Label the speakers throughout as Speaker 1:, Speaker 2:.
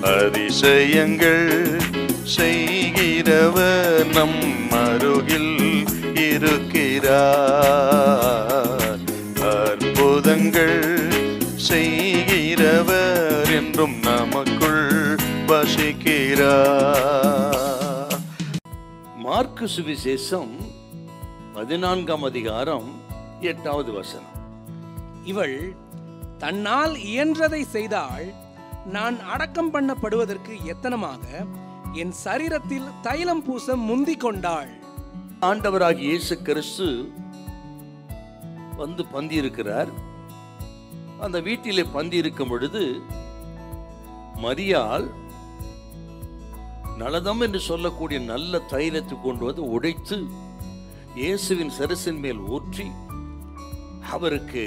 Speaker 1: அதிசயங்கள் செய்கிறவர் நம் அருகில் இருக்கிறார். அற்புதங்கள் செய்கிறவர் என்றும் நமக்குள் வசிக்கிறார்.
Speaker 2: மார்க்கு சுவிசேஷம் 14ஆம் அதிகாரம் 8வது வசனம்.
Speaker 3: இவள் தன்னால் இயன்றதை செய்தாள். நான் அடக்கம் பண்ணப்படுவதற்கு எத்தனமாக என் சரீரத்தில் தைலம் பூச முந்திக் கொண்டாள்.
Speaker 2: ஆண்டவராகிய இயேசு கிறிஸ்து வந்து பந்தி இருக்கிறார். அந்த வீட்டிலே பந்தி இருக்கும் பொழுது மரியாள் நலதம் என்று சொல்லக்கூடிய நல்ல தைலத்தை கொண்டு வந்து உடைத்து இயேசுவின் சிரசின் மேல் ஊற்றி அவருக்கு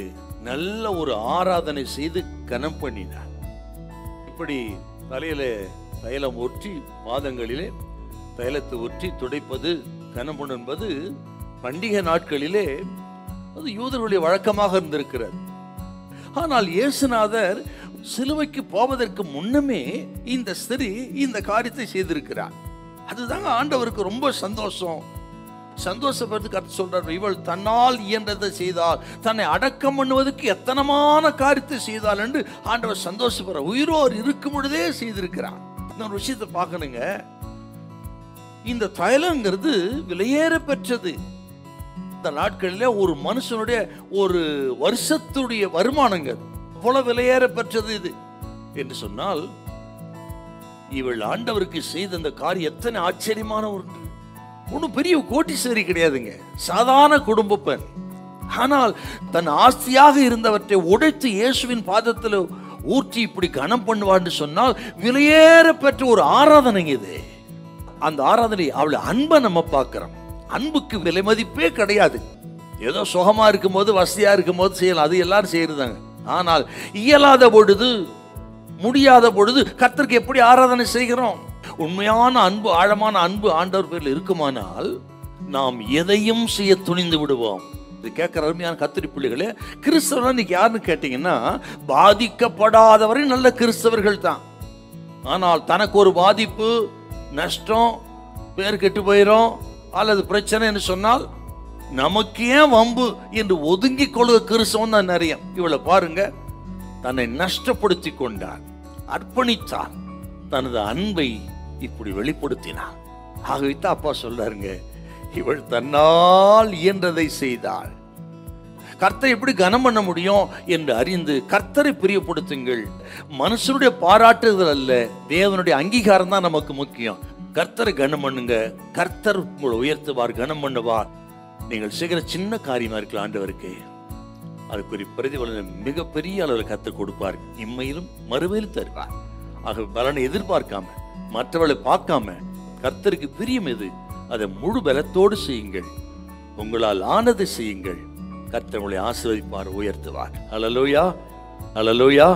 Speaker 2: நல்ல ஒரு ஆராதனை செய்து கனம் பண்ணினார். இப்படி தலையில தைலம் ஊற்றி பாதங்களிலே தைலத்தை ஊற்றி துடைப்பது கனம் என்பது பண்டிகை நாட்களிலே அது யூதர்களுடைய வழக்கமாக இருந்திருக்கிறது. ஆனால் இயேசுநாதர் சிலுவைக்கு போவதற்கு முன்னமே இந்த ஸ்திரீ இந்த காரியத்தை செய்திருக்கிறார். அதுதாங்க ஆண்டவருக்கு ரொம்ப சந்தோஷப்படுறதுக்கு அர்த்தம் சொல்றார். இவள் தன்னால் இயன்றதை செய்தால், தன்னை அடக்கம் பண்ணுவதற்கு எத்தனமான காரியத்தை செய்தால் என்று ஆண்டவர் சந்தோஷப்படுற. உயிரோர் இருக்கும் பொழுதே செய்திருக்கிறார். இந்த ஒரு விஷயத்தை பார்க்கணுங்க. இந்த தைலங்கிறது விலையேற பெற்றது. இந்த நாட்களிலே ஒரு மனுஷனுடைய ஒரு வருஷத்துடைய வருமானங்க அவ்வளவு விலையேற பெற்றது இது என்று சொன்னால், இவள் ஆண்டவருக்கு செய்த அந்த காரியம் எத்தனை ஆச்சரியமான ஒன்று. ஒன்றும் பெரிய கோட்டீஸ்வரி கிடையாதுங்க, சாதாரண குடும்ப பெண். ஆனால் தன் ஆஸ்தியாக இருந்தவற்றை உடைத்து இயேசுவின் பாதத்தில் ஊற்றி இப்படி கனம் பண்ணுவான்னு சொன்னால் விலையேற பெற்ற ஒரு ஆராதனை இது. அந்த ஆராதனை அவளை அன்பை நம்ம பார்க்கிறோம். அன்புக்கு விலை மதிப்பே கிடையாது. ஏதோ சுகமா இருக்கும் போது வசதியா இருக்கும் போது செய்யலாம், அது எல்லாரும் செய்யறதாங்க. ஆனால் இயலாத பொழுது, முடியாத பொழுது கர்த்தருக்கு எப்படி ஆராதனை செய்கிறோம்? உண்மையான அன்பு, ஆழமான அன்பு ஆண்டவர் பேரில் இருக்குமானால் நாம் எதையும் செய்ய துணிந்து விடுவோம். இது கேட்கிற அருமையான கர்த்தருடைய பிள்ளைகளே, கிறிஸ்தவர்கள் இன்னைக்கு யாருன்னு கேட்டீங்கன்னா பாதிக்கப்படாதவரை நல்ல கிறிஸ்தவர்கள் தான். ஆனால் தனக்கு ஒரு பாதிப்பு, நஷ்டம், பேர் கெட்டு போயிடும் அல்லது பிரச்சனை என்று சொன்னால் நமக்கு ஏன் வம்பு என்று ஒதுங்கிக் கொள்ளுக கிறிஸ்தவம் தான் நிறைய. இவளை பாருங்க, தன்னை நஷ்டப்படுத்தி கொண்டார், அர்ப்பணித்தார், தனது அன்பை இப்படி வெளிப்படுத்தினார். ஆகவேத்தான் அப்பா சொல்றாருங்க, இவள் தன்னால் இயன்றதை செய்தாள். கர்த்தரை எப்படி கனம் பண்ண முடியும் என்று அறிந்து கர்த்தரை பிரியப்படுத்துங்கள். மனுஷனுடைய பாராட்டுதல் அல்ல, தேவனுடைய அங்கீகாரம் தான் நமக்கு முக்கியம். கர்த்தரை கனம் பண்ணுங்க, கர்த்தர் உங்களை உயர்த்துவார், கனம் பண்ணுவார். நீங்கள் செய்கிற சின்ன காரியமா இருக்கலாம், ஆண்டவருக்கு அதுக்குரிய பிரதிபலனை மிகப்பெரிய அளவில் கர்த்தர் கொடுப்பார், இம்மையிலும் மறுமையிலும் தருவார். ஆக பலனை எதிர்பார்க்காம, மற்றவர்களை பார்க்காம, கர்த்தருக்கு பிரியம் எது அதை முழு பலத்தோடு செய்யுங்கள். உங்களால் ஆனதை செய்யுங்கள். கர்த்தர் உங்களை ஆசீர்வதிப்பார், உயர்த்துவார். அல்லேலூயா, அல்லேலூயா.